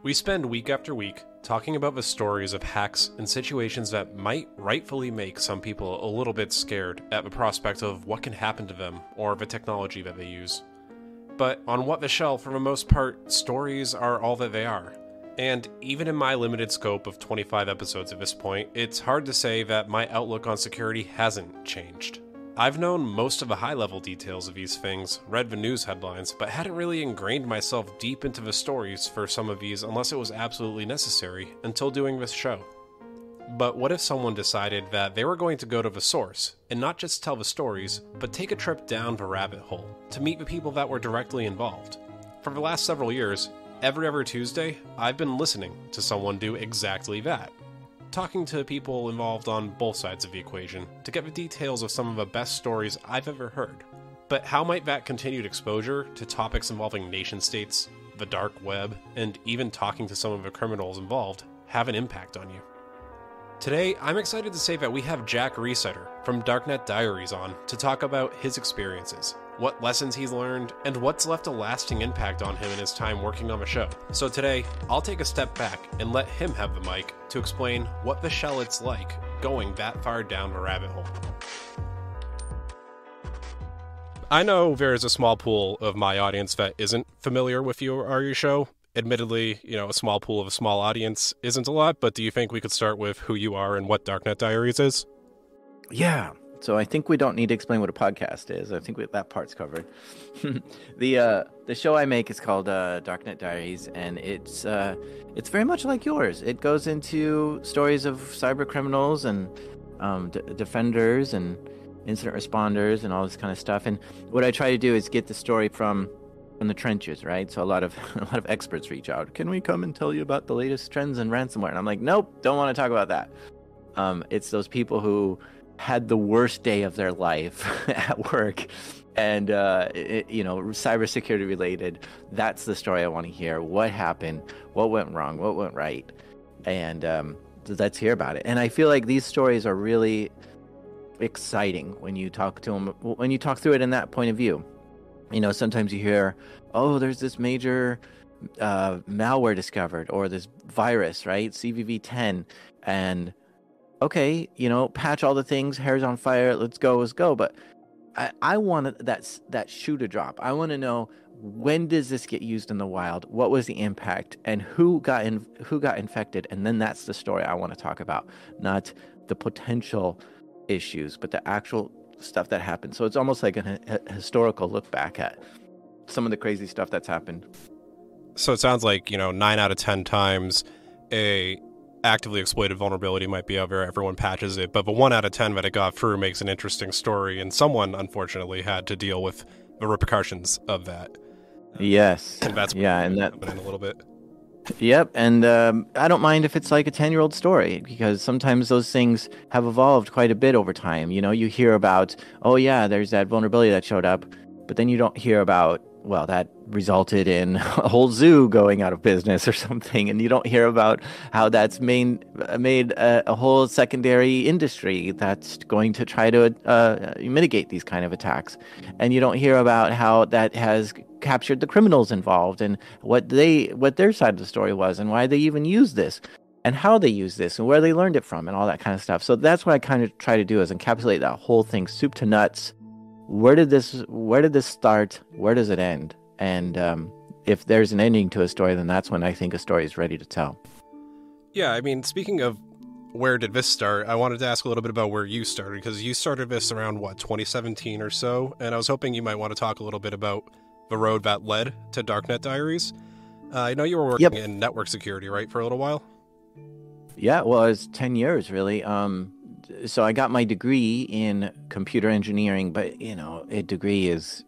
We spend week after week talking about the stories of hacks and situations that might rightfully make some people a little bit scared at the prospect of what can happen to them or the technology that they use. But on What the Shell, for the most part, stories are all that they are. And even in my limited scope of 25 episodes at this point, it's hard to say that my outlook on security hasn't changed. I've known most of the high-level details of these things, read the news headlines, but hadn't really ingrained myself deep into the stories for some of these unless it was absolutely necessary until doing this show. But what if someone decided that they were going to go to the source, and not just tell the stories, but take a trip down the rabbit hole to meet the people that were directly involved? For the last several years, every other Tuesday, I've been listening to someone do exactly that. Talking to people involved on both sides of the equation to get the details of some of the best stories I've ever heard. But how might that continued exposure to topics involving nation-states, the dark web, and even talking to some of the criminals involved have an impact on you? Today, I'm excited to say that we have Jack Rhysider from Darknet Diaries on to talk about his experiences, what lessons he's learned, and what's left a lasting impact on him in his time working on the show. So today, I'll take a step back and let him have the mic to explain what the shell it's like going that far down the rabbit hole. I know there is a small pool of my audience that isn't familiar with you or your show. Admittedly, a small pool of a small audience isn't a lot, but do you think we could start with who you are and what Darknet Diaries is? Yeah. So I think we don't need to explain what a podcast is. I think that part's covered. The show I make is called Darknet Diaries, and it's very much like yours. It goes into stories of cyber criminals and defenders and incident responders and all this kind of stuff. And what I try to do is get the story from the trenches, right? So a lot of experts reach out. Can we come and tell you about the latest trends in ransomware? And I'm like, nope, don't want to talk about that. It's those people who had the worst day of their life at work, and cybersecurity related. That's the story I want to hear. What happened? What went wrong? What went right? And let's hear about it. And I feel like these stories are really exciting when you talk to them, when you talk through it in that point of view. Sometimes you hear, oh, there's this major malware discovered, or this virus, right? CVV-10, and okay, patch all the things, hair's on fire, let's go. But I want that shoe to drop. I want to know, when does this get used in the wild? What was the impact? And who got infected? And then that's the story I want to talk about, not the potential issues, but the actual stuff that happened. So it's almost like a historical look back at some of the crazy stuff that's happened. So it sounds like, 9 out of 10 times a actively exploited vulnerability might be out there, everyone patches it, but the 1 out of 10 that it got through makes an interesting story, and someone unfortunately had to deal with the repercussions of that. Yes. And that's in a little bit. Yep, and I don't mind if it's like a 10-year-old story, because sometimes those things have evolved quite a bit over time. You hear about, oh yeah, there's that vulnerability that showed up, but then you don't hear about, well, that resulted in a whole zoo going out of business or something, and you don't hear about how that's made a whole secondary industry that's going to try to mitigate these kind of attacks, and you don't hear about how that has captured the criminals involved and what their side of the story was, and why they even use this, and how they use this, and where they learned it from, and all that kind of stuff. So that's what I kind of try to do, is encapsulate that whole thing, soup to nuts. Where did this start? Where does it end? And if there's an ending to a story, then that's when I think a story is ready to tell. Yeah, I mean, speaking of where did this start, I wanted to ask a little bit about where you started, because you started this around, 2017 or so, and I was hoping you might want to talk a little bit about the road that led to Darknet Diaries. I know you were working in network security, right, for a little while? Yeah, well, it's 10 years, really. So I got my degree in computer engineering, but, a degree is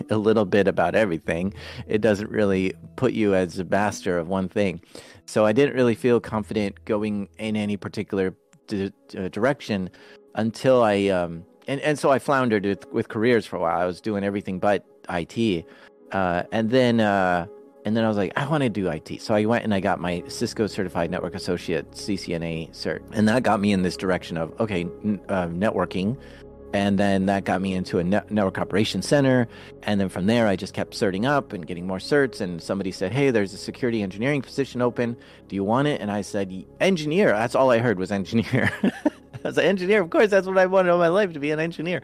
a little bit about everything. It doesn't really put you as a master of one thing. So I didn't really feel confident going in any particular direction until I... And so I floundered with careers for a while. I was doing everything but IT. And then I was like, I want to do IT. So I went and I got my Cisco Certified Network Associate, CCNA cert. And that got me in this direction of, okay, networking. And then that got me into a network operations center. And then from there, I just kept certing up and getting more certs. And somebody said, hey, there's a security engineering position open. Do you want it? And I said, engineer. That's all I heard was engineer. I was like, engineer, of course, that's what I wanted all my life, to be an engineer.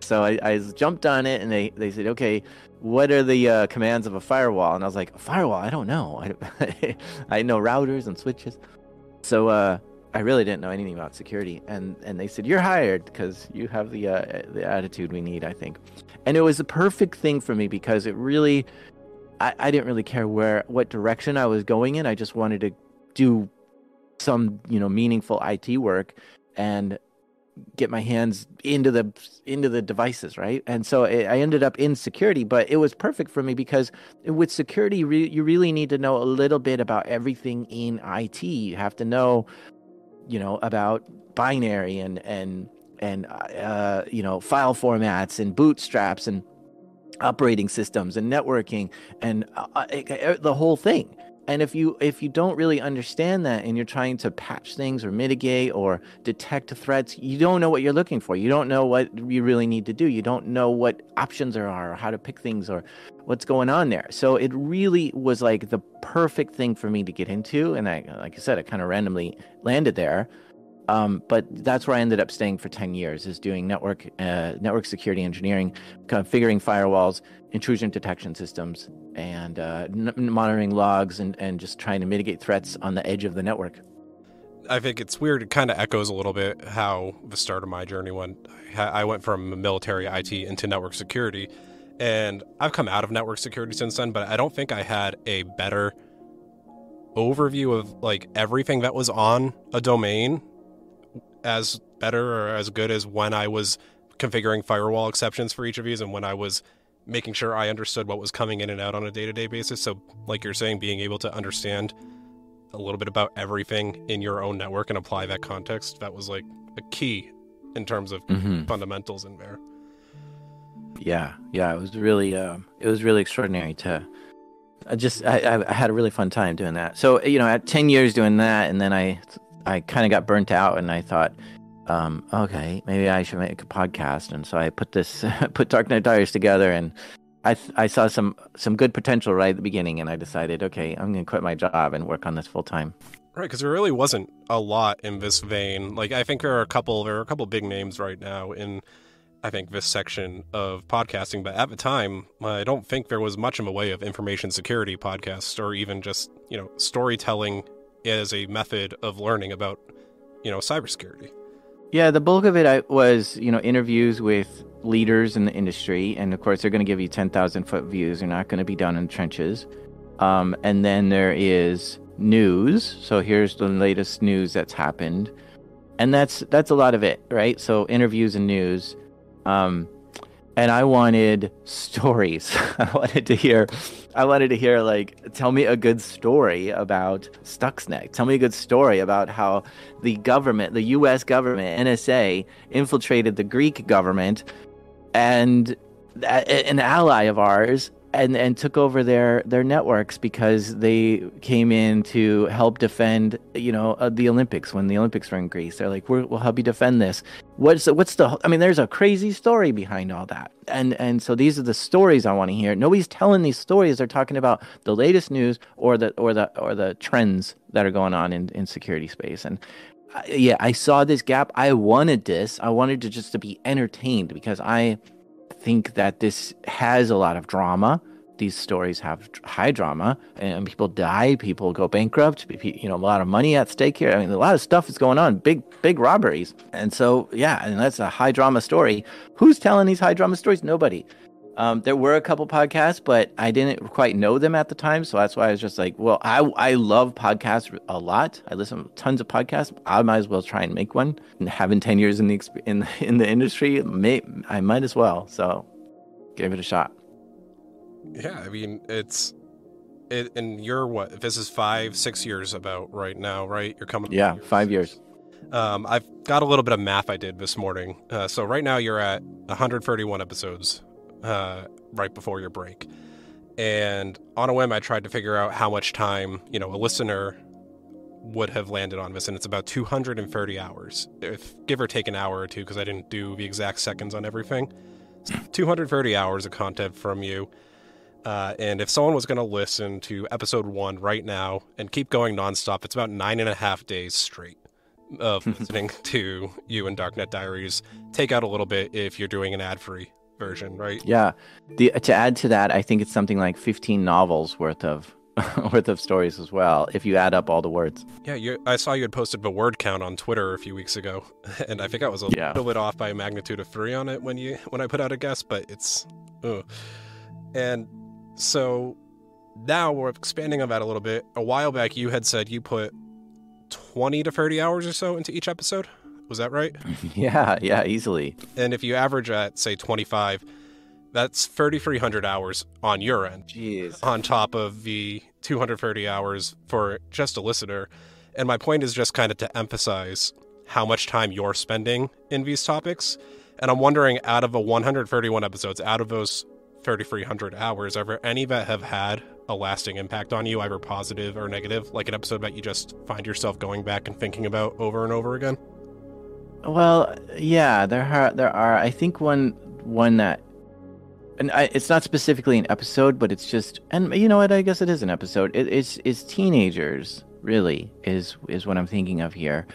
So I jumped on it, and they said, okay, what are the commands of a firewall? And I was like, a firewall? I don't know. I know routers and switches. So I really didn't know anything about security. And they said, you're hired because you have the attitude we need, I think. And it was the perfect thing for me because it really, I didn't really care what direction I was going in. I just wanted to do some, meaningful IT work and get my hands into the devices, right? And so I ended up in security, but it was perfect for me because with security, you really need to know a little bit about everything in IT. You have to know, about binary and file formats and bootstraps and operating systems and networking and the whole thing. And if you don't really understand that and you're trying to patch things or mitigate or detect threats, you don't know what you're looking for. You don't know what you really need to do. You don't know what options there are or how to pick things or what's going on there. So it really was like the perfect thing for me to get into. And like I said, I kind of randomly landed there. But that's where I ended up staying for 10 years, is doing network security engineering, configuring firewalls, intrusion detection systems, and monitoring logs and just trying to mitigate threats on the edge of the network. I think it's weird. It kind of echoes a little bit how the start of my journey went. I went from military IT into network security, and I've come out of network security since then, but I don't think I had a better overview of like everything that was on a domain as better or as good as when I was configuring firewall exceptions for each of these and when I was making sure I understood what was coming in and out on a day-to-day basis. So like you're saying, being able to understand a little bit about everything in your own network and apply that context, that was like a key in terms of fundamentals in there. Yeah, it was really extraordinary I had a really fun time doing that. So, at 10 years doing that, and then I kind of got burnt out, and I thought, okay, maybe I should make a podcast. And so I put Darknet Diaries together, and I saw some good potential right at the beginning, and I decided, okay, I'm going to quit my job and work on this full time. Right, because there really wasn't a lot in this vein. Like, I think there are a couple big names right now in, I think, this section of podcasting, but at the time, I don't think there was much in the way of information security podcasts or even just, storytelling as a method of learning about, cybersecurity. Yeah, the bulk of it was, interviews with leaders in the industry. And of course, they're going to give you 10,000-foot views. They're not going to be down in the trenches. And then there is news. So here's the latest news that's happened. And that's a lot of it, right? So interviews and news. And I wanted stories. I wanted to hear, like, tell me a good story about Stuxnet. Tell me a good story about how the government, the U.S. government, NSA, infiltrated the Greek government and an ally of ours and took over their networks because they came in to help defend, the Olympics when the Olympics were in Greece. They're like, we'll help you defend this. There's a crazy story behind all that. And so these are the stories I want to hear. Nobody's telling these stories. They're talking about the latest news or the trends that are going on in security space. And I saw this gap. I wanted this. I wanted to be entertained because I think that this has a lot of drama. These stories have high drama, and people die, people go bankrupt, a lot of money at stake here. A lot of stuff is going on, big robberies. And so, and that's a high drama story. Who's telling these high drama stories? Nobody. There were a couple podcasts, but I didn't quite know them at the time. So that's why I was just like, well, I love podcasts a lot. I listen to tons of podcasts. I might as well try and make one. And having 10 years in the industry, I might as well. So give it a shot. Yeah, and you're what? This is 5-6 years about right now, right? You're coming. Yeah, 5 years. I've got a little bit of math I did this morning. So right now you're at 131 episodes. Right before your break. And on a whim, I tried to figure out how much time, a listener would have landed on this, and it's about 230 hours, if give or take an hour or two, because I didn't do the exact seconds on everything. 230 hours of content from you. And if someone was going to listen to episode 1 right now and keep going nonstop, it's about 9.5 days straight of listening to you and Darknet Diaries. Take out a little bit if you're doing an ad-free version, right? Yeah. To add to that, I think it's something like 15 novels worth of stories as well, if you add up all the words. Yeah, I saw you had posted the word count on Twitter a few weeks ago, and I think I was a little bit off by a magnitude of 3 on it when I put out a guess, but it's... And so now we're expanding on that a little bit. A while back, you had said you put 20 to 30 hours or so into each episode. Was that right? Yeah, easily. And if you average at, say, 25, that's 3,300 hours on your end. Jeez. On top of the 230 hours for just a listener. And my point is just kind of to emphasize how much time you're spending in these topics. And I'm wondering, out of the 131 episodes, out of those 3,300 hours, are there any that have had a lasting impact on you, either positive or negative, like an episode that you just find yourself going back and thinking about over and over again? Well, yeah, there are. I think one that, and it's not specifically an episode, but it's just, and you know what? I guess it is an episode. It's teenagers, really, is what I'm thinking of here,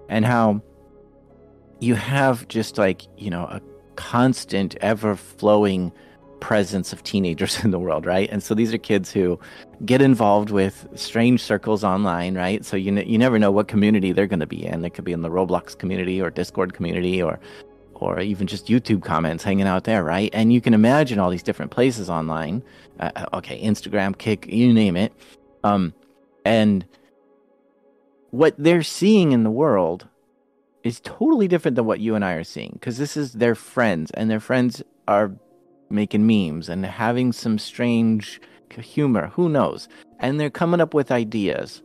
and how you have just like, you know, a constant, ever-flowing presence of teenagers in the world, right? And so these are kids who get involved with strange circles online, right? So you never know what community they're going to be in. They could be in the Roblox community or Discord community or even just YouTube comments hanging out there, right? And you can imagine all these different places online. Instagram, Kick, you name it. And what they're seeing in the world is totally different than what you and I are seeing, because this is their friends, and their friends are making memes and having some strange humor, who knows? And they're coming up with ideas.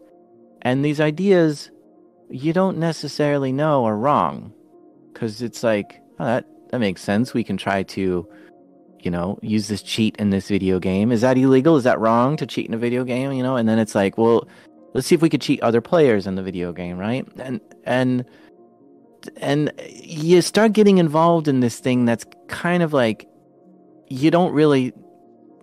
And these ideas, you don't necessarily know are wrong, because it's like, oh, that makes sense. We can try to, you know, use this cheat in this video game. Is that illegal? Is that wrong to cheat in a video game? You know, and then it's like, well, let's see if we could cheat other players in the video game, right? And you start getting involved in this thing that's kind of like, you don't really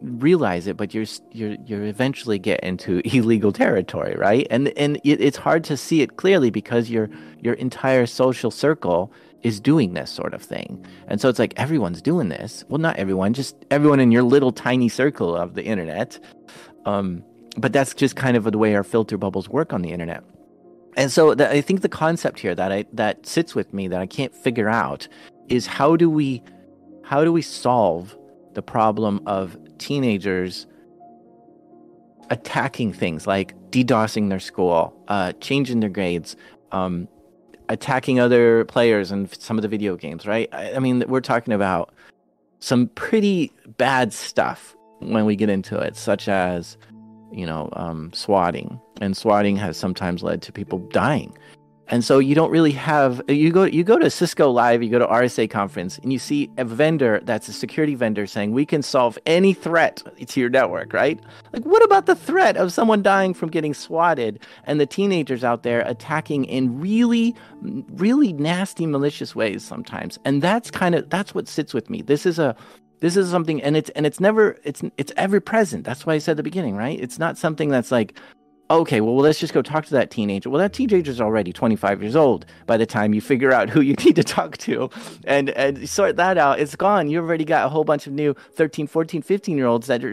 realize it, but you eventually get into illegal territory, right? And it's hard to see it clearly because your entire social circle is doing this sort of thing. And so it's like, everyone's doing this. Well, not everyone, just everyone in your little tiny circle of the internet. But that's just kind of the way our filter bubbles work on the internet. And so I think the concept here that sits with me that I can't figure out is how do we solve the problem of teenagers attacking things like DDoSing their school, changing their grades, attacking other players in some of the video games, right? I mean, we're talking about some pretty bad stuff when we get into it, such as, you know, swatting. And swatting has sometimes led to people dying. And so you don't really have, you go to Cisco Live, you go to RSA conference, and you see a vendor that's a security vendor saying, we can solve any threat to your network, right? Like, what about the threat of someone dying from getting swatted and the teenagers out there attacking in really, really nasty, malicious ways sometimes? And that's what sits with me. This is something, and it's ever present. That's why I said at the beginning, right? It's not something that's like, okay, well, let's just go talk to that teenager. Well, that teenager's already 25 years old by the time you figure out who you need to talk to and sort that out. It's gone. You've already got a whole bunch of new 13, 14, 15-year-olds that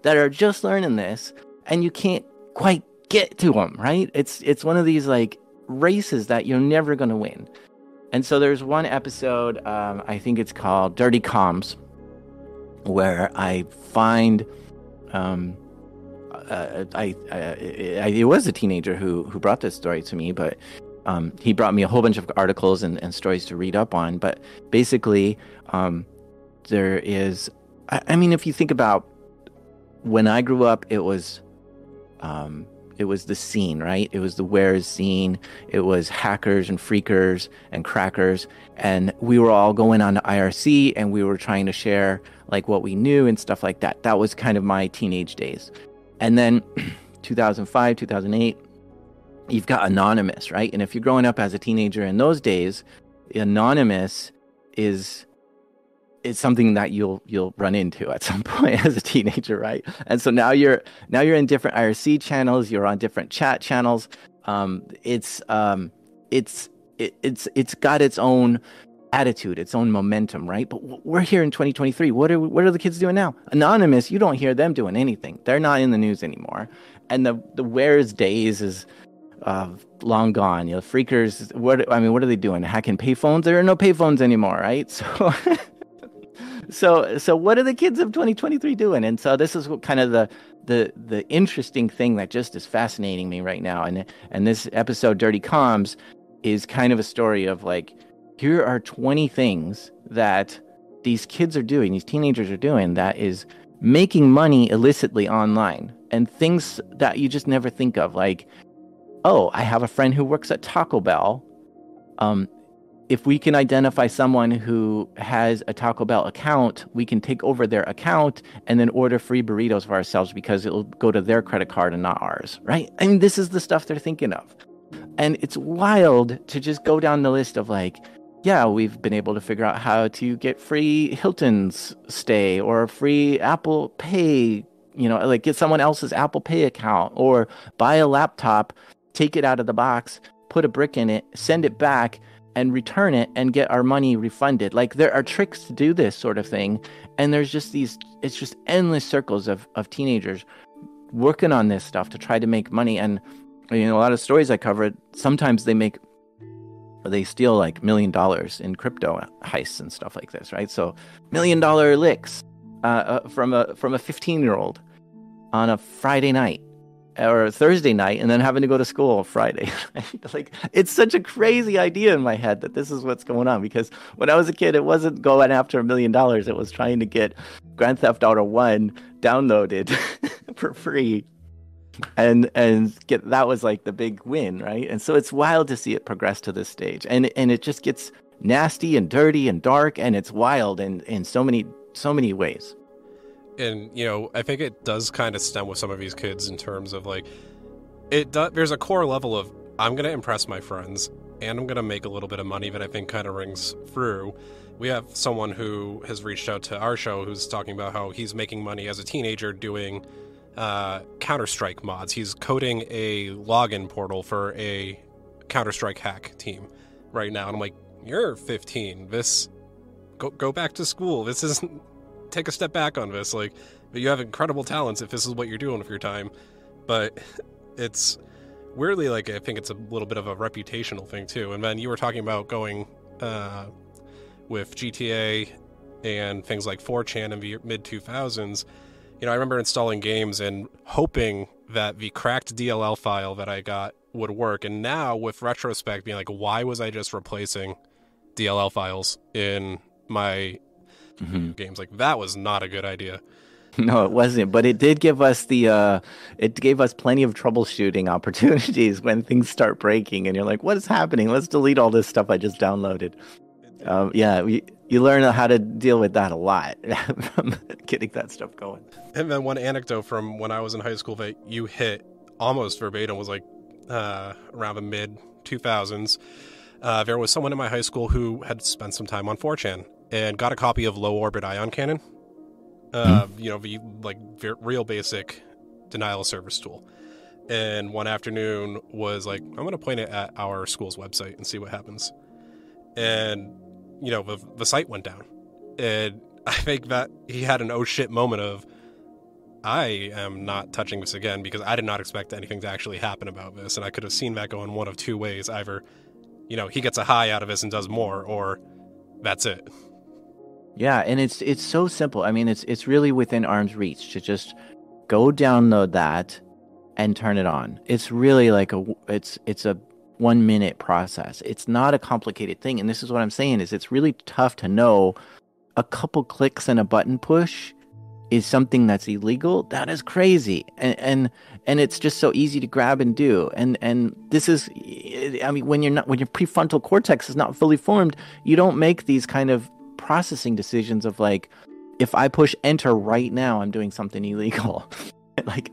are just learning this, and you can't quite get to them, right? It's one of these, like, races that you're never going to win. And so there's one episode, I think it's called Dirty Comms, where I find... it was a teenager who brought this story to me, but he brought me a whole bunch of articles and stories to read up on. But basically, there is, I mean, if you think about when I grew up, it was the scene, right? It was the Where's scene. It was hackers and freakers and crackers, and we were all going on to IRC, and we were trying to share like what we knew and stuff like that. That was kind of my teenage days. And then 2005, 2008, you've got anonymous, right? And if you're growing up as a teenager in those days, anonymous is something that you'll run into at some point as a teenager, right? And so now you're in different IRC channels, you're on different chat channels. It's got its own attitude, its own momentum, right? But we're here in 2023. What are the kids doing now? Anonymous, you don't hear them doing anything. They're not in the news anymore. And the Where's days is long gone. Freakers. What are they doing? Hacking payphones? There are no payphones anymore, right? So what are the kids of 2023 doing? And so this is what kind of the interesting thing that just is fascinating me right now. And this episode, Dirty Comms, is kind of a story of like, here are 20 things that these kids are doing, these teenagers are doing, that is making money illicitly online, and things that you just never think of. Like, oh, I have a friend who works at Taco Bell. If we can identify someone who has a Taco Bell account, we can take over their account and then order free burritos for ourselves because it'll go to their credit card and not ours, right? I mean, this is the stuff they're thinking of. And it's wild to just go down the list of like, yeah, we've been able to figure out how to get free Hilton's stay or free Apple Pay, like get someone else's Apple Pay account, or buy a laptop, take it out of the box, put a brick in it, send it back, and return it and get our money refunded. Like, there are tricks to do this sort of thing. And there's just it's just endless circles of teenagers working on this stuff to try to make money. And, a lot of stories I covered, sometimes they steal like $1 million in crypto heists and stuff like this, right? So $1 million licks from a 15-year-old on a Friday night or a Thursday night, and then having to go to school Friday. Like, it's such a crazy idea in my head that this is what's going on. Because when I was a kid, it wasn't going after $1 million; it was trying to get Grand Theft Auto 1 downloaded for free. And that was like the big win, right? And so it's wild to see it progress to this stage, and it just gets nasty and dirty and dark, and it's wild in so many ways. And I think it does kind of stem with some of these kids in terms of like, there's a core level of, I'm gonna impress my friends and I'm gonna make a little bit of money that I think kind of rings through. We have someone who has reached out to our show who's talking about how he's making money as a teenager doing Counter-Strike mods. He's coding a login portal for a Counter-Strike hack team right now. And I'm like, you're 15. Go back to school. This isn't, take a step back on this. Like, but you have incredible talents if this is what you're doing with your time. But it's weirdly, like, I think it's a little bit of a reputational thing too. And then you were talking about going with GTA and things like 4chan in the mid 2000s. I remember installing games and hoping that the cracked DLL file that I got would work. And now, with retrospect, being like, why was I just replacing DLL files in my games? Like, that was not a good idea. No, it wasn't. But it did give us it gave us plenty of troubleshooting opportunities when things start breaking and you're like, what is happening? Let's delete all this stuff I just downloaded. You learn how to deal with that a lot from getting that stuff going. And then one anecdote from when I was in high school that you hit almost verbatim was like around the mid 2000s. There was someone in my high school who had spent some time on 4chan and got a copy of Low Orbit Ion Cannon. The like real basic denial of service tool. And one afternoon was like, I'm going to point it at our school's website and see what happens. And the site went down, and I think that he had an oh shit moment of, I am not touching this again, because I did not expect anything to actually happen about this, and I could have seen that going one of two ways. Either, he gets a high out of this and does more, or that's it. Yeah, and it's so simple. I mean, it's really within arm's reach to just go download that and turn it on. It's really like it's a 1 minute process. It's not a complicated thing. And this is what I'm saying is it's really tough to know a couple clicks and a button push is something that's illegal. That is crazy. And it's just so easy to grab and do. And this is, I mean, when your prefrontal cortex is not fully formed, you don't make these kind of processing decisions of like, if I push enter right now, I'm doing something illegal. Like,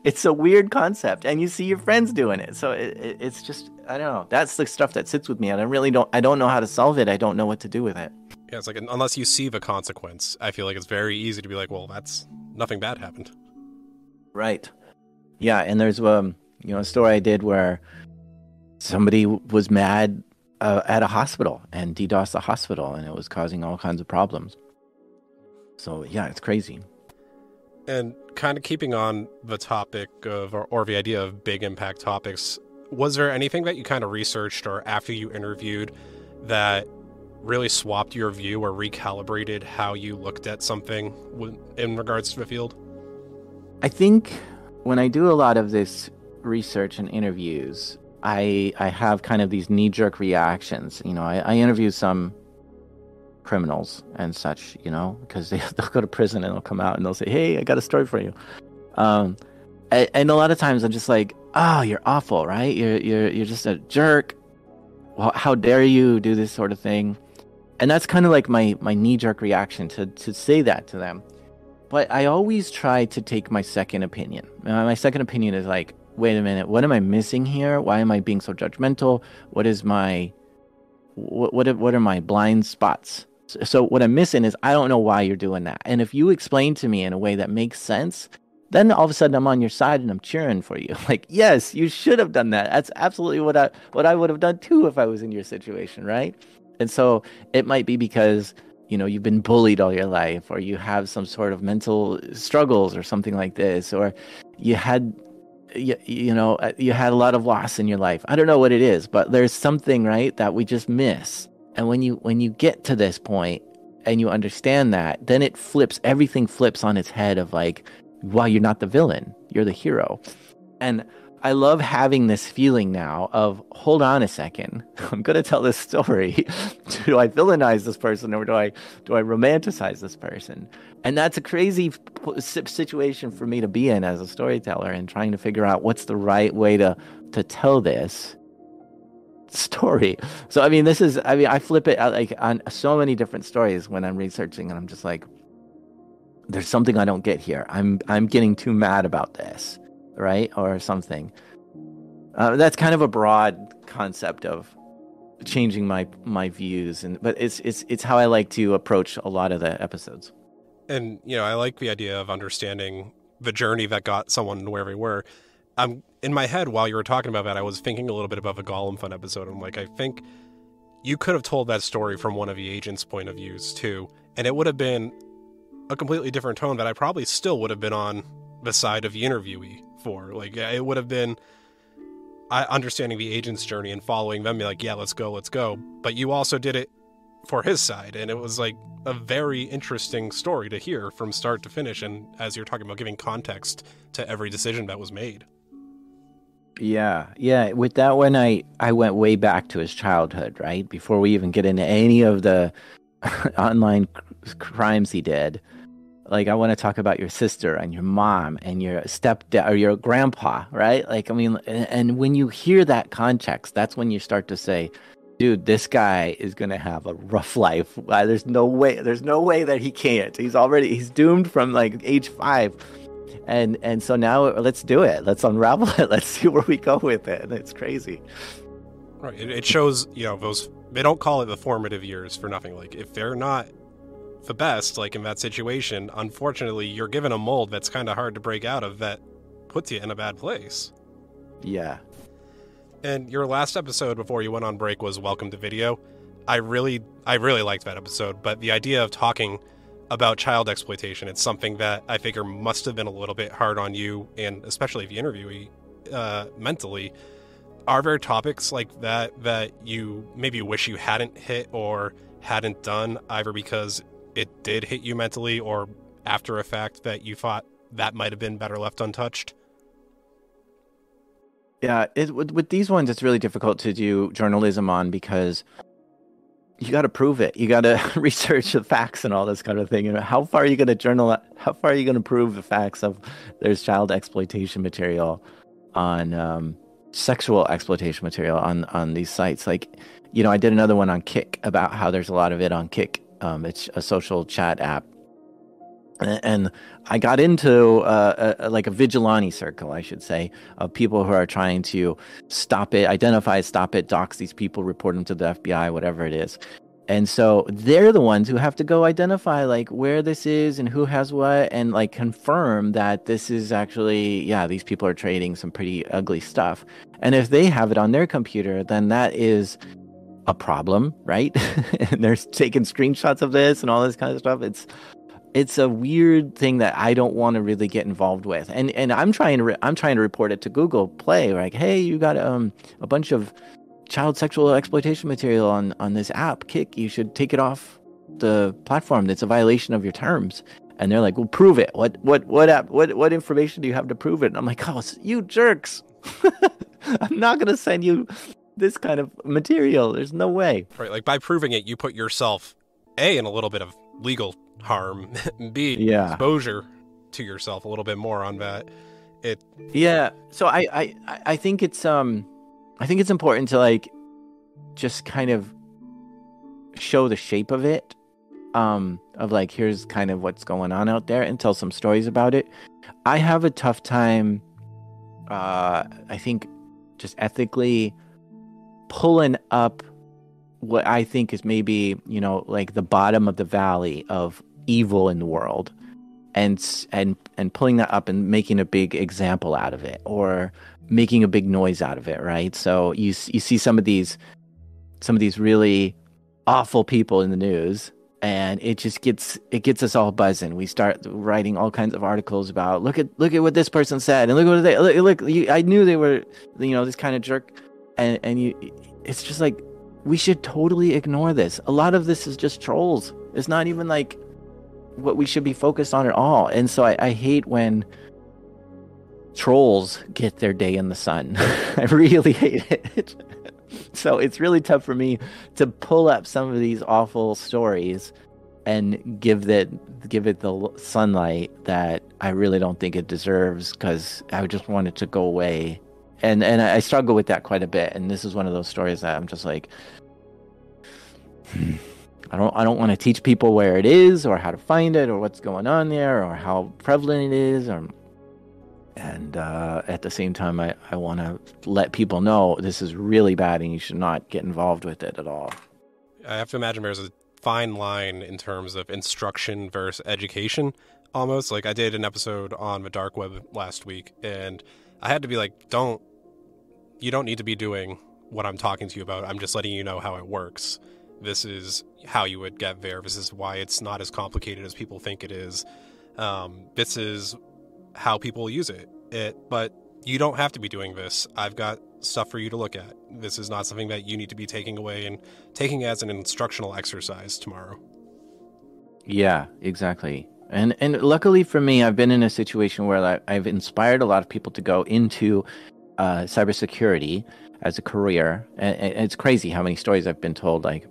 it's a weird concept, and you see your friends doing it. So it's just, I don't know. That's the stuff that sits with me, and I don't know how to solve it. I don't know what to do with it. Yeah, it's like unless you see the consequence, I feel like it's very easy to be like, well, that's nothing bad happened. Right. Yeah, and there's a story I did where somebody was mad at a hospital and DDoSed the hospital, and it was causing all kinds of problems. So yeah, it's crazy. And kind of keeping on the topic of, or the idea of big impact topics, was there anything that you kind of researched or after you interviewed that really swapped your view or recalibrated how you looked at something in regards to the field? I think when I do a lot of this research and interviews, I have kind of these knee-jerk reactions. I interview some criminals and such, because they'll go to prison and they'll come out and they'll say, hey, I got a story for you. And a lot of times I'm just like, oh, you're awful, right? You're just a jerk. Well, how dare you do this sort of thing? And that's kind of like my knee-jerk reaction to say that to them. But I always try to take my second opinion. My second opinion is like, wait a minute, what am I missing here? Why am I being so judgmental? What are my blind spots? So what I'm missing is I don't know why you're doing that. And if you explain to me in a way that makes sense, then all of a sudden I'm on your side and I'm cheering for you. Like, yes, you should have done that. That's absolutely what I would have done too if I was in your situation, right? And so it might be because, you've been bullied all your life, or you have some sort of mental struggles or something like this, or you had a lot of loss in your life. I don't know what it is, but there's something, right, that we just miss. And when you get to this point and you understand that, then everything flips on its head of like, wow, you're not the villain, you're the hero. And I love having this feeling now of, hold on a second, I'm going to tell this story. Do I villainize this person, or do I romanticize this person? And that's a crazy situation for me to be in as a storyteller, and trying to figure out what's the right way to tell this story. So I flip it out like on so many different stories when I'm researching, and I'm just like, there's something I don't get here. I'm getting too mad about this, right? Or something. That's kind of a broad concept of changing my views, but it's how I like to approach a lot of the episodes. And I like the idea of understanding the journey that got someone where they were. In my head, while you were talking about that, I was thinking a little bit about the Gollum Fun episode. I'm like, I think you could have told that story from one of the agent's point of views too, and it would have been a completely different tone that I probably still would have been on the side of the interviewee for. Like, it would have been understanding the agent's journey and following them, be like, yeah, let's go. But you also did it for his side, and it was like a very interesting story to hear from start to finish. And as you're talking about giving context to every decision that was made. Yeah. With that one, I went way back to his childhood, right? Before we even get into any of the online crimes he did. Like, I want to talk about your sister and your mom and your stepdad or your grandpa, right? Like, and when you hear that context, that's when you start to say, dude, this guy is going to have a rough life. There's no way that he can't. He's doomed from like age 5. And so now let's do it. Let's unravel it. Let's see where we go with it. And it's crazy. Right. It shows, those, they don't call it the formative years for nothing. Like, if they're not the best, like in that situation, unfortunately, you're given a mold that's kind of hard to break out of that puts you in a bad place. Yeah. And your last episode before you went on break was Welcome to Video. I really liked that episode, but the idea of talking about child exploitation, it's something that I figure must have been a little bit hard on you, and especially the interviewee, mentally. Are there topics like that you maybe wish you hadn't hit or hadn't done, either because it did hit you mentally or after a fact that you thought that might have been better left untouched? Yeah, with these ones, it's really difficult to do journalism on because you got to prove it. You got to research the facts and all this kind of thing. How far are you going to journal? How far are you going to prove the facts of there's child exploitation material on sexual exploitation material on these sites? Like, I did another one on Kick about how there's a lot of it on Kick. It's a social chat app. And I got into like a vigilante circle, I should say, of people who are trying to stop it, identify, stop it, dox these people, report them to the FBI, whatever it is. And so they're the ones who have to go identify like where this is and who has what, and like confirm that this is actually, yeah, these people are trading some pretty ugly stuff. And if they have it on their computer, then that is a problem, right? And they're taking screenshots of this and all this kind of stuff. It's a weird thing that I don't want to really get involved with, and I'm trying to report it to Google Play, like, hey, you got a bunch of child sexual exploitation material on this app, Kick. You should take it off the platform. That's a violation of your terms. And they're like, well, prove it. What information do you have to prove it? And I'm like, oh, you jerks! I'm not gonna send you this kind of material. There's no way. Right, like by proving it, you put yourself A in a little bit of legal harm, B exposure to yourself a little bit more on that. So I think it's important to like just kind of show the shape of it, of like, here's kind of what's going on out there, and tell some stories about it. I have a tough time, I think, just ethically pulling up what I think is maybe, like the bottom of the valley of evil in the world, and pulling that up and making a big example out of it, or making a big noise out of it, right? So you see some of these really awful people in the news, and it gets us all buzzing. We start writing all kinds of articles about look at what this person said, and look I knew they were this kind of jerk, and it's just like, we should totally ignore this. A lot of this is just trolls. It's not even like what we should be focused on at all. And so I hate when trolls get their day in the sun. I really hate it. So it's really tough for me to pull up some of these awful stories and give it the sunlight that I really don't think it deserves, because I just want it to go away. And I struggle with that quite a bit. And this is one of those stories that I'm just like, I don't want to teach people where it is, or how to find it, or what's going on there, or how prevalent it is, and at the same time, I want to let people know this is really bad and you should not get involved with it at all. I have to imagine there's a fine line in terms of instruction versus education, almost. Like, I did an episode on the dark web last week, and I had to be like, you don't need to be doing what I'm talking to you about. I'm just letting you know how it works. This is how you would get there. This is why it's not as complicated as people think it is. This is how people use it. But you don't have to be doing this. I've got stuff for you to look at. This is not something that you need to be taking away and taking as an instructional exercise tomorrow. Yeah, exactly. And luckily for me, I've been in a situation where I've inspired a lot of people to go into cybersecurity as a career. And it's crazy how many stories I've been told, like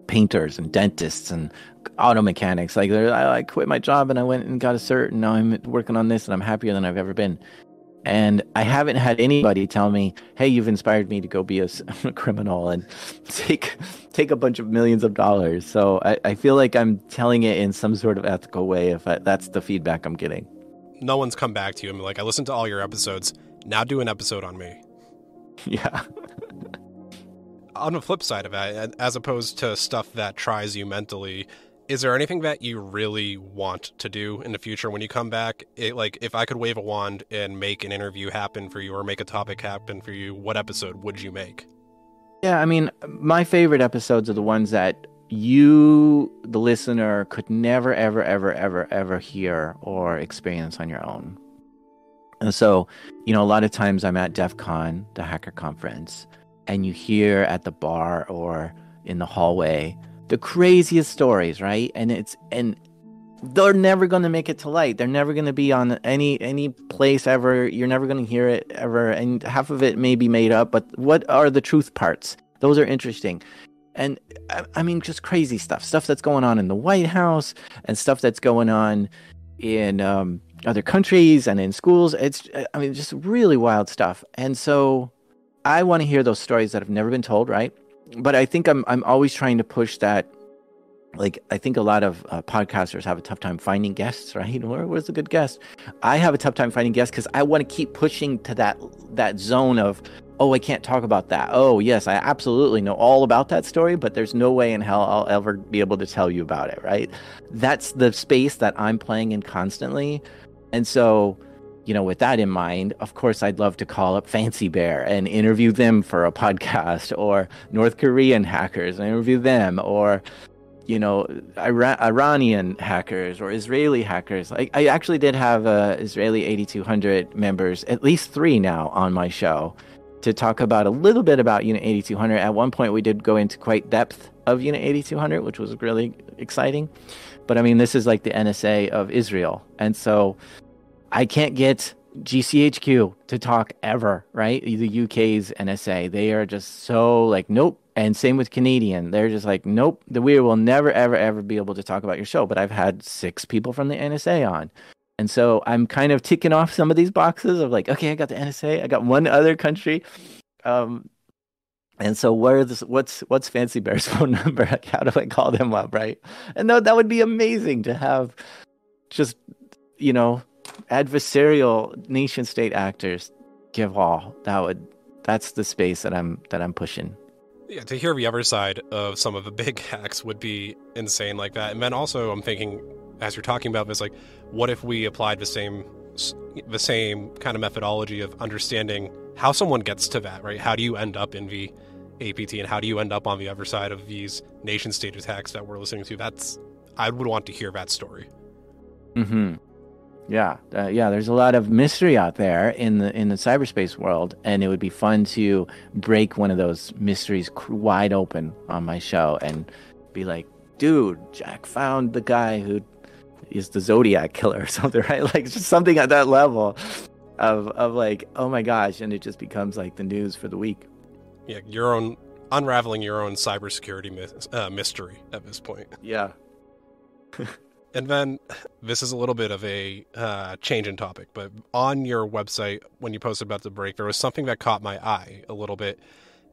painters and dentists and auto mechanics. Like, I quit my job and I went and got a cert, and now I'm working on this and I'm happier than I've ever been. And I haven't had anybody tell me, hey, you've inspired me to go be a criminal and take a bunch of millions of dollars. So I feel like I'm telling it in some sort of ethical way, if that's the feedback I'm getting. No one's come back to you and be like, I listened to all your episodes. Now do an episode on me. Yeah. On the flip side of that, as opposed to stuff that tries you mentally, is there anything that you really want to do in the future when you come back? Like, if I could wave a wand and make an interview happen for you, or make a topic happen for you, what episode would you make? Yeah, I mean, my favorite episodes are the ones that you, the listener, could never, ever, ever, ever, ever hear or experience on your own. And so, a lot of times I'm at DEF CON, the hacker conference, and you hear at the bar or in the hallway the craziest stories, right? And they're never going to make it to light. They're never going to be on any place ever. You're never going to hear it ever. And half of it may be made up, but what are the truth parts? Those are interesting. And I mean, just crazy stuff that's going on in the White House, and stuff that's going on in other countries and in schools. Just really wild stuff. And so I want to hear those stories that have never been told, right? But I think I'm always trying to push that like I think a lot of podcasters have a tough time finding guests, right? Where's a good guest? I have a tough time finding guests because I want to keep pushing to that zone of, oh, I can't talk about that. Oh, yes, I absolutely know all about that story, but there's no way in hell I'll ever be able to tell you about it, right? That's the space that I'm playing in constantly. And so, with that in mind, of course, I'd love to call up Fancy Bear and interview them for a podcast, or North Korean hackers and interview them, or Iranian hackers or Israeli hackers. I actually did have Israeli 8200 members, at least 3 now, on my show to talk about a little bit about Unit 8200. At one point, we did go into quite depth of Unit 8200, which was really exciting. But I mean, this is like the NSA of Israel. And so I can't get GCHQ to talk ever, right? The UK's NSA. They are just so like, nope. And same with Canadian. They're just like, nope, we will never, ever, ever be able to talk about your show. But I've had 6 people from the NSA on. And so I'm kind of ticking off some of these boxes of like, okay, I got the NSA. I got one other country. And so what's Fancy Bear's phone number? Like, how do I call them up, right? And that would be amazing to have just, adversarial nation state actors give all. That's the space that I'm pushing. Yeah, to hear the other side of some of the big hacks would be insane like that. And then also I'm thinking, as you're talking about this, like, what if we applied the same kind of methodology of understanding how someone gets to that, right? How do you end up in the APT, and how do you end up on the other side of these nation state attacks that we're listening to? I would want to hear that story. Mm-hmm. Yeah, there's a lot of mystery out there in the cyberspace world, and it would be fun to break one of those mysteries wide open on my show and be like, dude, Jack found the guy who is the Zodiac killer or something, right? Like just something at that level of like, oh my gosh, and it just becomes like the news for the week. Yeah, unraveling your own cybersecurity mystery at this point. Yeah. And then this is a little bit of a change in topic, but on your website, when you posted about the break, there was something that caught my eye a little bit.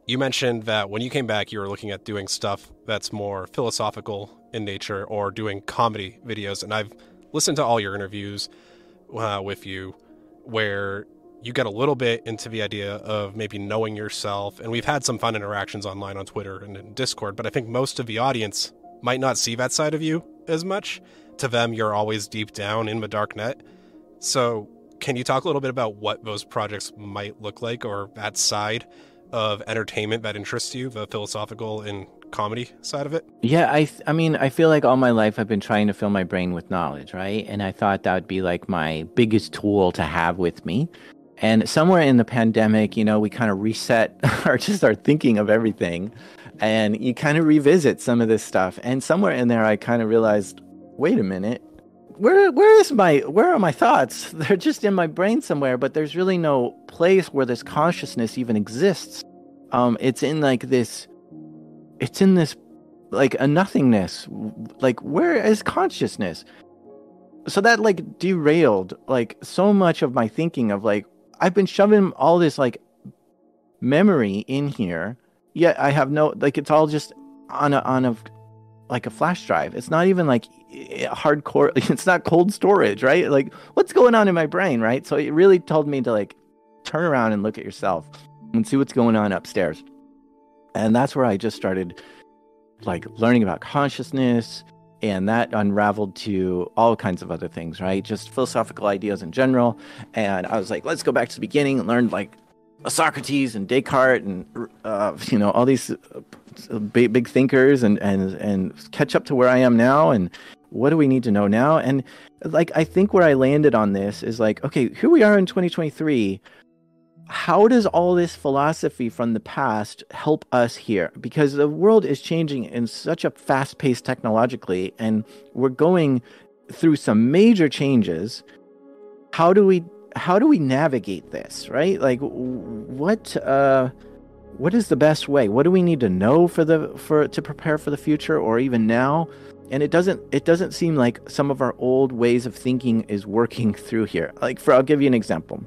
You mentioned that when you came back, you were looking at doing stuff that's more philosophical in nature, or doing comedy videos. And I've listened to all your interviews with you where you get a little bit into the idea of maybe knowing yourself. And we've had some fun interactions online on Twitter and in Discord, but I think most of the audience might not see that side of you as much. To them, you're always deep down in the dark net. So can you talk a little bit about what those projects might look like, or that side of entertainment that interests you, the philosophical and comedy side of it? Yeah, I mean, I feel like all my life I've been trying to fill my brain with knowledge, right? And I thought that would be like my biggest tool to have with me. And somewhere in the pandemic, we kind of reset our thinking of everything. And you kind of revisit some of this stuff. And somewhere in there, I kind of realized, wait a minute, where are my thoughts? They're just in my brain somewhere, but there's really no place where this consciousness even exists. It's in this like a nothingness. Like, where is consciousness? So that like derailed like so much of my thinking of like, I've been shoving all this like memory in here, yet I have no, like, it's all just on a like a flash drive. It's not even like hardcore. It's not cold storage, right? Like, what's going on in my brain, right? So it really told me to like turn around and look at yourself and see what's going on upstairs. And that's where I just started like learning about consciousness, and that unraveled to all kinds of other things, right? Just philosophical ideas in general. And I was like, let's go back to the beginning and learn like Socrates and Descartes and all these big thinkers and catch up to where I am now, and what do we need to know now? And like, I think where I landed on this is like, okay, here we are in 2023. How does all this philosophy from the past help us here? Because the world is changing in such a fast pace technologically, and we're going through some major changes. How do we navigate this, right? Like, what is the best way? What do we need to know to prepare for the future, or even now? And it doesn't seem like some of our old ways of thinking is working through here. Like, I'll give you an example.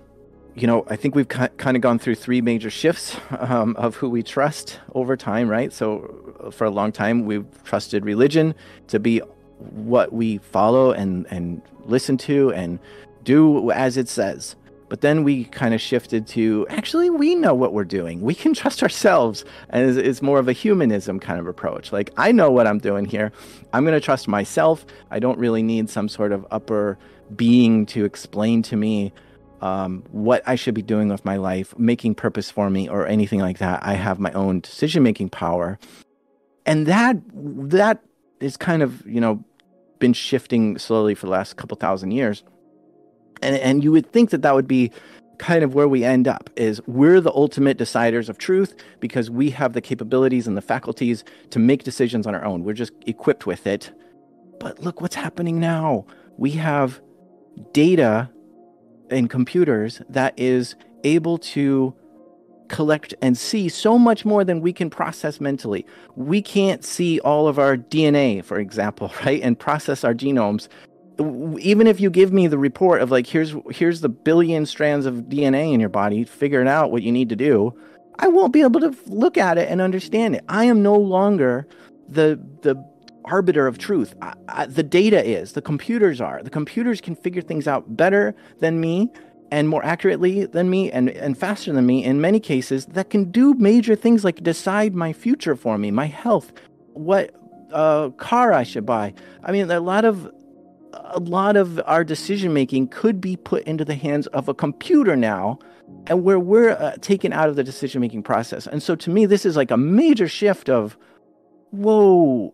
I think we've kind of gone through three major shifts of who we trust over time, right? So for a long time, we've trusted religion to be what we follow and listen to and do as it says. But then we kind of shifted to, actually, we know what we're doing. We can trust ourselves. And it's more of a humanism kind of approach. Like, I know what I'm doing here. I'm going to trust myself. I don't really need some sort of upper being to explain to me what I should be doing with my life, making purpose for me, or anything like that. I have my own decision-making power. And that is kind of, been shifting slowly for the last couple thousand years. And you would think that would be kind of where we end up, is we're the ultimate deciders of truth because we have the capabilities and the faculties to make decisions on our own. We're just equipped with it. But look what's happening now. We have data in computers that is able to collect and see so much more than we can process mentally. We can't see all of our DNA, for example, right? And process our genomes. Even if you give me the report of like, here's the billion strands of DNA in your body, figuring out what you need to do, I won't be able to look at it and understand it. I am no longer the arbiter of truth. The data is, the computers are. The computers can figure things out better than me and more accurately than me and faster than me in many cases, that can do major things like decide my future for me, my health, what car I should buy. I mean, a lot of our decision making could be put into the hands of a computer now, and where we're taken out of the decision making process. And so to me, this is like a major shift of, whoa,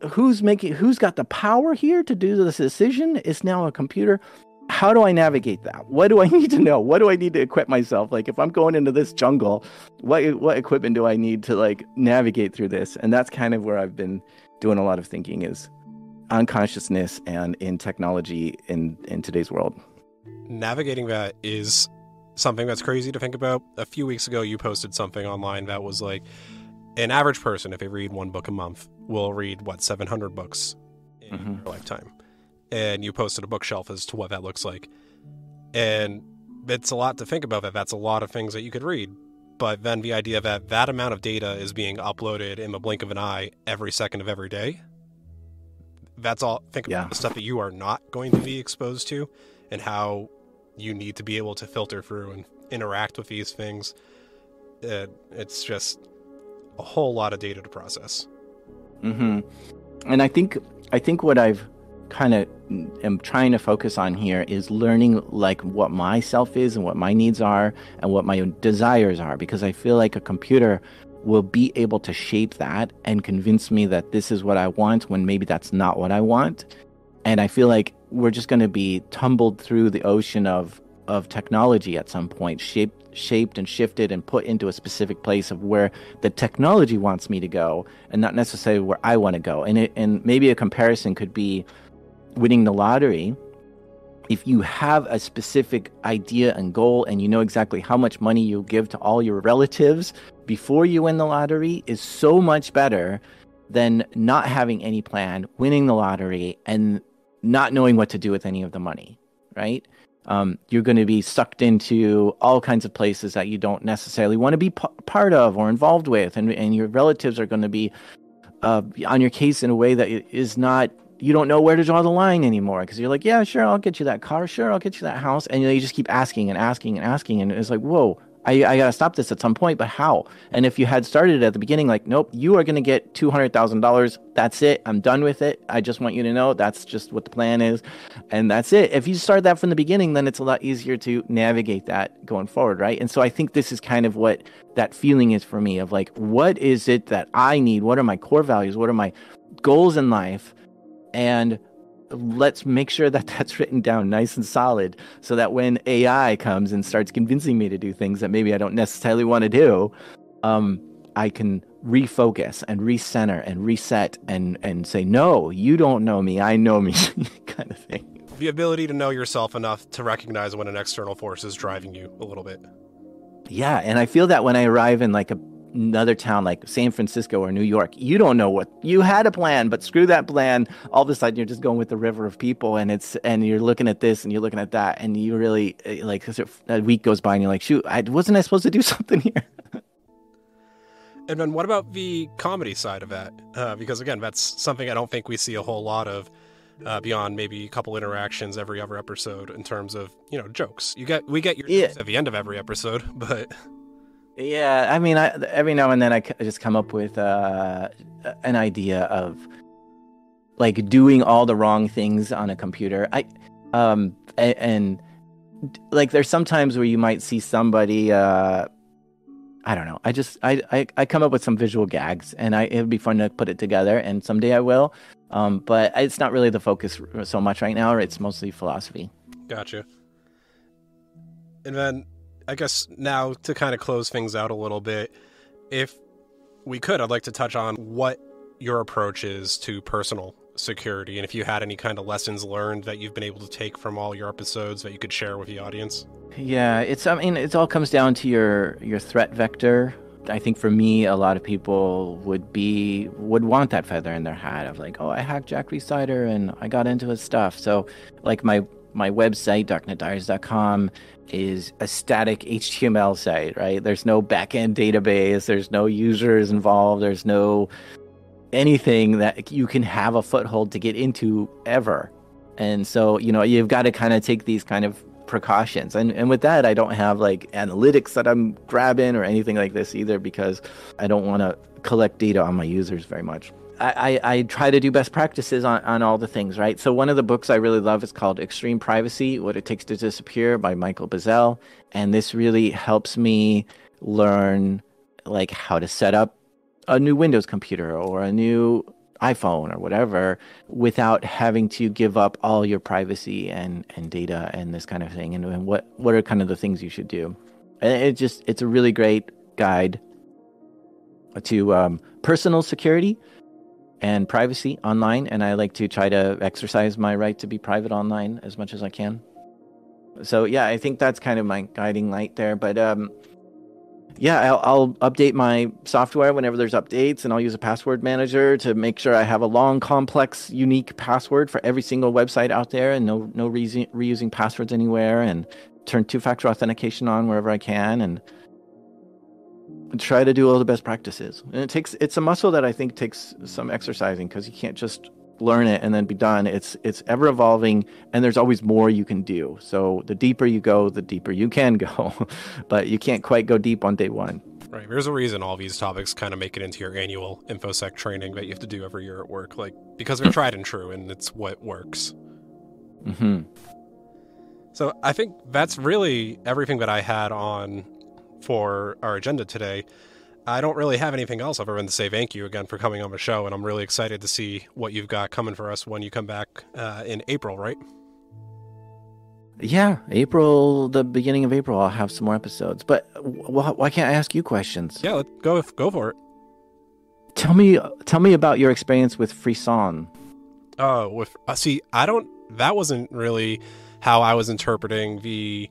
who's got the power here to do this decision? It's now a computer. How do I navigate that? What do I need to know? What do I need to equip myself? Like, if I'm going into this jungle, what equipment do I need to like navigate through this? And that's kind of where I've been doing a lot of thinking, is on consciousness and in technology in today's world. Navigating that is something that's crazy to think about. A few weeks ago, you posted something online that was like, an average person, if they read one book a month, will read, 700 books in their lifetime. And you posted a bookshelf as to what that looks like. And it's a lot to think about. That's a lot of things that you could read. But then the idea that amount of data is being uploaded in the blink of an eye every second of every day, that's all. Think about the stuff that you are not going to be exposed to and how you need to be able to filter through and interact with these things. It's just a whole lot of data to process. And I think what I've kind of am trying to focus on here is learning like what my self is and what my needs are and what my desires are, because I feel like a computer will be able to shape that and convince me that this is what I want when maybe that's not what I want. And I feel like we're just going to be tumbled through the ocean of technology at some point, shaped and shifted and put into a specific place of where the technology wants me to go and not necessarily where I want to go. And maybe a comparison could be winning the lottery. If you have a specific idea and goal and you know exactly how much money you give to all your relatives before you win the lottery, is so much better than not having any plan, winning the lottery, and not knowing what to do with any of the money, right? You're going to be sucked into all kinds of places that you don't necessarily want to be part of or involved with. And your relatives are going to be on your case in a way that is not, you don't know where to draw the line anymore, because you're like, yeah, sure, I'll get you that car. Sure, I'll get you that house. And you just keep asking and asking and asking. And it's like, whoa, I got to stop this at some point, but how? And if you had started at the beginning, like, nope, you are going to get $200,000. That's it. I'm done with it. I just want you to know that's just what the plan is. And that's it. If you start that from the beginning, then it's a lot easier to navigate that going forward, right? And so I think this is kind of what that feeling is for me, of like, what is it that I need? What are my core values? What are my goals in life? And let's make sure that that's written down nice and solid, so that when AI comes and starts convincing me to do things that maybe I don't necessarily want to do, I can refocus and recenter and reset and say, no, you don't know me, I know me, kind of thing. The ability to know yourself enough to recognize when an external force is driving you a little bit. Yeah, and I feel that when I arrive in like another town like San Francisco or New York, you don't know what you had a plan, but screw that plan. All of a sudden, you're just going with the river of people, and you're looking at this and you're looking at that, and you really like a week goes by and you're like, shoot, wasn't I supposed to do something here? And then what about the comedy side of that? Because again, that's something I don't think we see a whole lot of beyond maybe a couple interactions every other episode in terms of, jokes. We get your jokes at the end of every episode, but yeah, I mean, every now and then I just come up with an idea of like doing all the wrong things on a computer. And like there's sometimes where you might see somebody. I don't know. I come up with some visual gags, and it would be fun to put it together. And someday I will. But it's not really the focus so much right now. It's mostly philosophy. Gotcha. And then I guess now to kind of close things out a little bit, if we could, I'd like to touch on what your approach is to personal security, and if you had any kind of lessons learned that you've been able to take from all your episodes that you could share with the audience. Yeah, it all comes down to your threat vector. I think for me, a lot of people would want that feather in their hat of like, oh, I hacked Jack Rhysider and I got into his stuff. So like my website, darknetdiaries.com, is a static HTML site, right? There's no backend database, there's no users involved, there's no anything that you can have a foothold to get into ever. And so, you've got to kind of take these kind of precautions. And with that, I don't have like analytics that I'm grabbing or anything like this either, because I don't want to collect data on my users very much. I try to do best practices on all the things, right? So one of the books I really love is called Extreme Privacy, What It Takes to Disappear by Michael Bazzell. And this really helps me learn like how to set up a new Windows computer or a new iPhone or whatever without having to give up all your privacy and data and this kind of thing. And what are kind of the things you should do. And it's a really great guide to personal security and privacy online, and I like to try to exercise my right to be private online as much as I can. So yeah, I think that's kind of my guiding light there. But yeah, I'll update my software whenever there's updates, and I'll use a password manager to make sure I have a long, complex, unique password for every single website out there, and no reusing passwords anywhere, and turn two-factor authentication on wherever I can, and try to do all the best practices. And it's a muscle that I think takes some exercising, because you can't just learn it and then be done. It's ever evolving, and there's always more you can do. So the deeper you go, the deeper you can go, but you can't quite go deep on day one. Right. There's a reason all these topics kind of make it into your annual InfoSec training that you have to do every year at work, like because they're tried and true, and it's what works. Mm-hmm. So I think that's really everything that I had on for our agenda today. I don't really have anything else other than to say thank you again for coming on the show, and I'm really excited to see what you've got coming for us when you come back in April, right? Yeah, the beginning of April, I'll have some more episodes. But why can't I ask you questions? Yeah, let's go for it. Tell me about your experience with Frisson. Oh, that wasn't really how I was interpreting the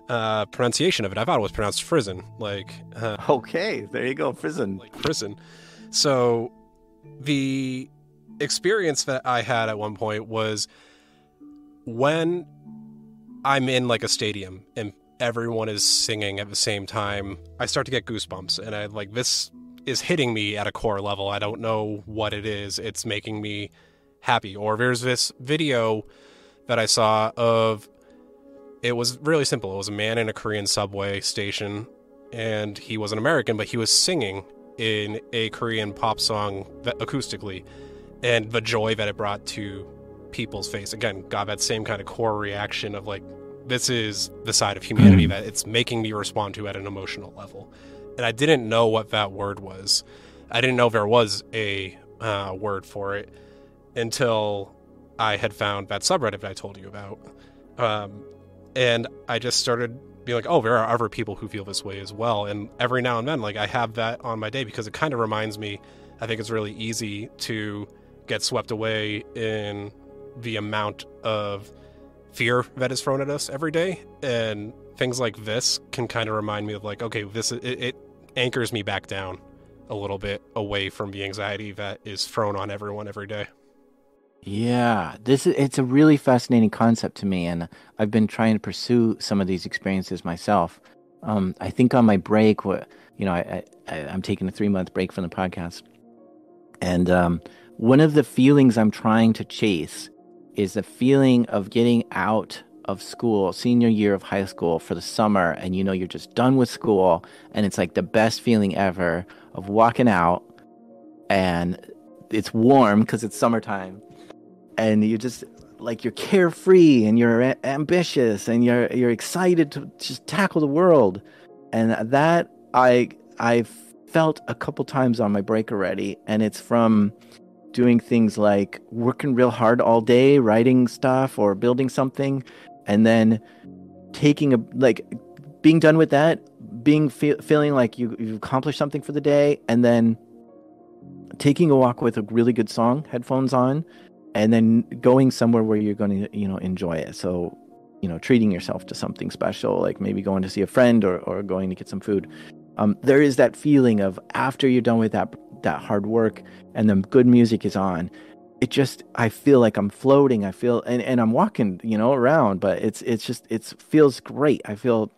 pronunciation of it. I thought it was pronounced Frizzen, okay, there you go, Frizzen. Like prison. So the experience that I had at one point was when I'm in like a stadium and everyone is singing at the same time, I start to get goosebumps, and this is hitting me at a core level. I don't know what it is. It's making me happy. Or there's this video that I saw of, it was really simple. It was a man in a Korean subway station, and he was an American, but he was singing in a Korean pop song acoustically, and the joy that it brought to people's face, again, got that same kind of core reaction of like, this is the side of humanity that it's making me respond to at an emotional level. And I didn't know what that word was. I didn't know there was a word for it until I had found that subreddit that I told you about. And I just started being like, oh, there are other people who feel this way as well. And every now and then, I have that on my day, because it kind of reminds me, I think it's really easy to get swept away in the amount of fear that is thrown at us every day. And things like this can kind of remind me of like, okay, anchors me back down a little bit away from the anxiety that is thrown on everyone every day. Yeah, it's a really fascinating concept to me, and I've been trying to pursue some of these experiences myself. I think on my break, I'm taking a 3-month break from the podcast, and one of the feelings I'm trying to chase is the feeling of getting out of school, senior year of high school for the summer, and you're just done with school, and it's like the best feeling ever of walking out, and it's warm because it's summertime, and you just like you're carefree and you're ambitious and you're excited to just tackle the world, and that I've felt a couple times on my break already, and it's from doing things like working real hard all day, writing stuff or building something, and then being done with that, feeling like you've accomplished something for the day, and then taking a walk with a really good song, headphones on, and then going somewhere where you're going to, enjoy it. So, treating yourself to something special, like maybe going to see a friend or going to get some food. There is that feeling of after you're done with that hard work and the good music is on, I feel like I'm floating. I feel, and I'm walking, around, but it feels great. I feel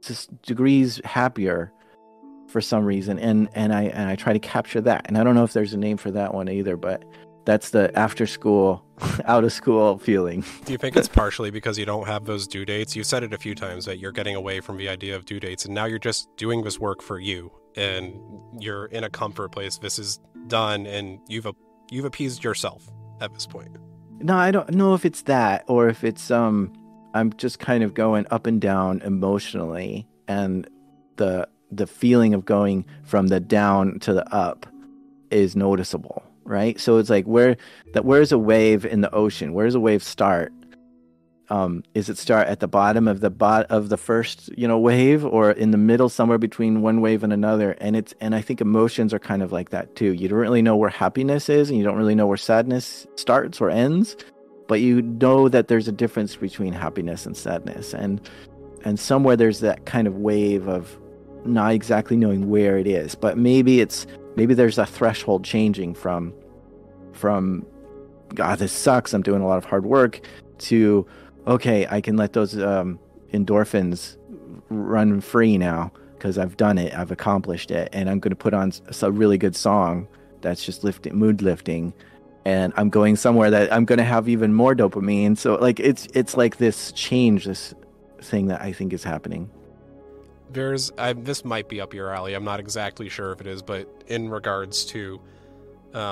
just degrees happier for some reason. And I try to capture that. And I don't know if there's a name for that one either, but that's the after school, out of school feeling. Do you think it's partially because you don't have those due dates? You've said it a few times that you're getting away from the idea of due dates, and now you're just doing this work for you, and you're in a comfort place. This is done, and you've appeased yourself at this point. No, I don't know if it's that, or if it's I'm just kind of going up and down emotionally, and the feeling of going from the down to the up is noticeable. Right, so it's like where's a wave in the ocean? Where does a wave start? Is it start at the bottom of the first wave, or in the middle, somewhere between one wave and another? And I think emotions are kind of like that too. You don't really know where happiness is, and you don't really know where sadness starts or ends, but you know that there's a difference between happiness and sadness, and somewhere there's that kind of wave of not exactly knowing where it is, but maybe there's a threshold changing from God, this sucks, I'm doing a lot of hard work, to okay, I can let those endorphins run free now because I've done it, I've accomplished it, and I'm going to put on a really good song that's just mood lifting, and I'm going somewhere that I'm going to have even more dopamine. So like it's like this change, this thing that I think is happening. This might be up your alley. I'm not exactly sure if it is, but in regards to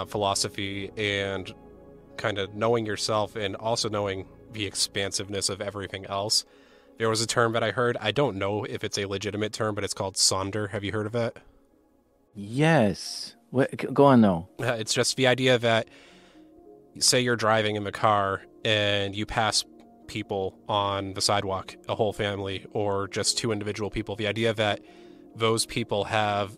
philosophy and kind of knowing yourself and also knowing the expansiveness of everything else, there was a term that I heard. I don't know if it's a legitimate term, but it's called Sonder. Have you heard of it? Yes. Go on, though. It's just the idea that, say you're driving in the car and you pass people on the sidewalk, a whole family, or just two individual people. The idea that those people have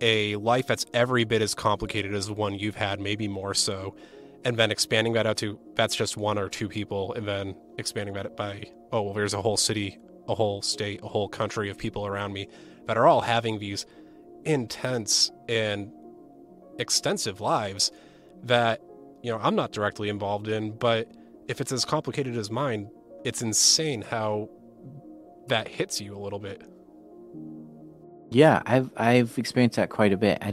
a life that's every bit as complicated as the one you've had, maybe more so, and then expanding that out to that's just one or two people, and then expanding that by, oh, well, there's a whole city, a whole state, a whole country of people around me that are all having these intense and extensive lives that, I'm not directly involved in, but if it's as complicated as mine, it's insane how that hits you a little bit. Yeah, I've experienced that quite a bit. I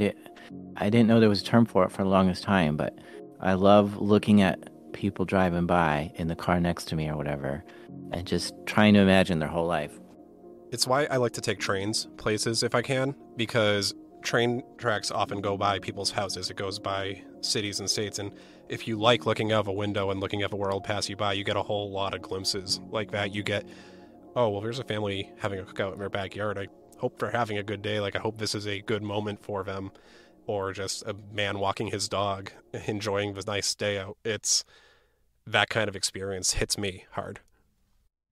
didn't know there was a term for it for the longest time, but I love looking at people driving by in the car next to me or whatever, and just trying to imagine their whole life. It's why I like to take trains places if I can, because train tracks often go by people's houses. It goes by cities and states, and if you like looking out of a window and looking at the world pass you by, you get a whole lot of glimpses like that. You get, oh, well, there's a family having a cookout in their backyard. I hope they're having a good day. Like, I hope this is a good moment for them. Or just a man walking his dog, enjoying the nice day out. It's that kind of experience hits me hard.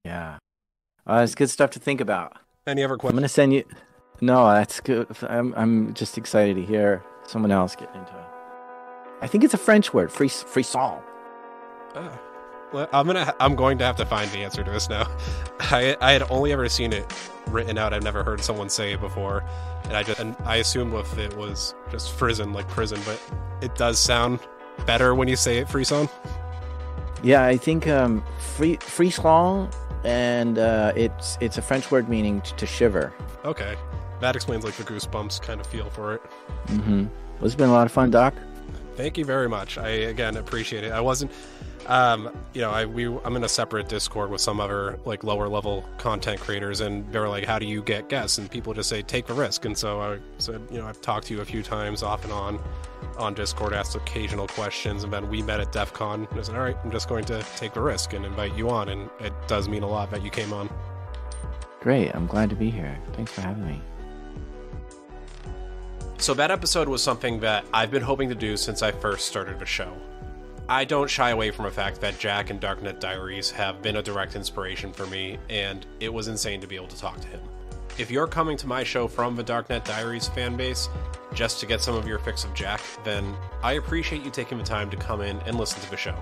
Yeah. It's good stuff to think about. Any other questions? I'm going to send you... No, that's good. I'm just excited to hear someone else get into it. I think it's a French word, frisson. I'm going to have to find the answer to this now. I had only ever seen it written out. I've never heard someone say it before, and I assumed if it was just Frison, like prison, but it does sound better when you say it, Frisson. Yeah, I think frisson, and it's a French word meaning to shiver. Okay, that explains like the goosebumps kind of feel for it. Mm-hmm. Well, it's been a lot of fun, Doc. Thank you very much. I again appreciate it. I wasn't, I'm in a separate Discord with some other like lower level content creators, and they were like, "How do you get guests?" And people just say, "Take the risk." And so I said, I've talked to you a few times off and on Discord, asked occasional questions, and then we met at DEF CON. And I said, "All right, I'm just going to take the risk and invite you on." And it does mean a lot that you came on. Great, I'm glad to be here. Thanks for having me. So that episode was something that I've been hoping to do since I first started the show. I don't shy away from the fact that Jack and Darknet Diaries have been a direct inspiration for me, and it was insane to be able to talk to him. If you're coming to my show from the Darknet Diaries fanbase just to get some of your fix of Jack, then I appreciate you taking the time to come in and listen to the show.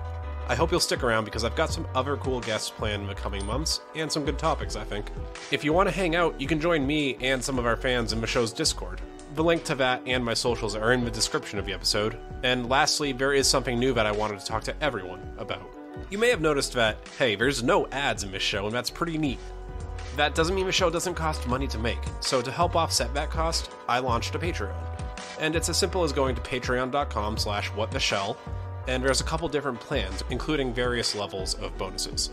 I hope you'll stick around because I've got some other cool guests planned in the coming months, and some good topics, I think. If you want to hang out, you can join me and some of our fans in the show's Discord. The link to that and my socials are in the description of the episode. And lastly, there is something new that I wanted to talk to everyone about. You may have noticed that, hey, there's no ads in this show, and that's pretty neat. That doesn't mean the show doesn't cost money to make, so to help offset that cost, I launched a Patreon. And it's as simple as going to patreon.com/whattheshell, and there's a couple different plans, including various levels of bonuses.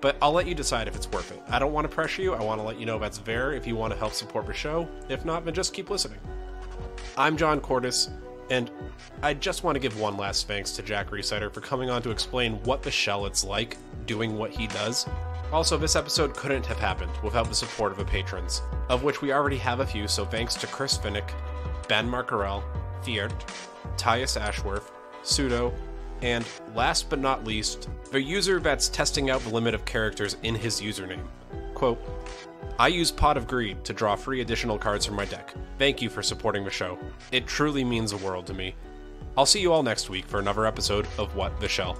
But I'll let you decide if it's worth it. I don't want to pressure you, I want to let you know that's there if you want to help support the show. If not, then just keep listening. I'm John Cordes, and I just want to give one last thanks to Jack Rhysider for coming on to explain what the shell it's like doing what he does. Also, this episode couldn't have happened without the support of the patrons, of which we already have a few, so thanks to Chris Finnick, Ben Marcarell, Fiert, Tyus Ashworth, Pseudo, and last but not least, the user that's testing out the limit of characters in his username. Quote, "I use Pot of Greed to draw free additional cards from my deck. Thank you for supporting the show. It truly means the world to me. I'll see you all next week for another episode of What the Shell."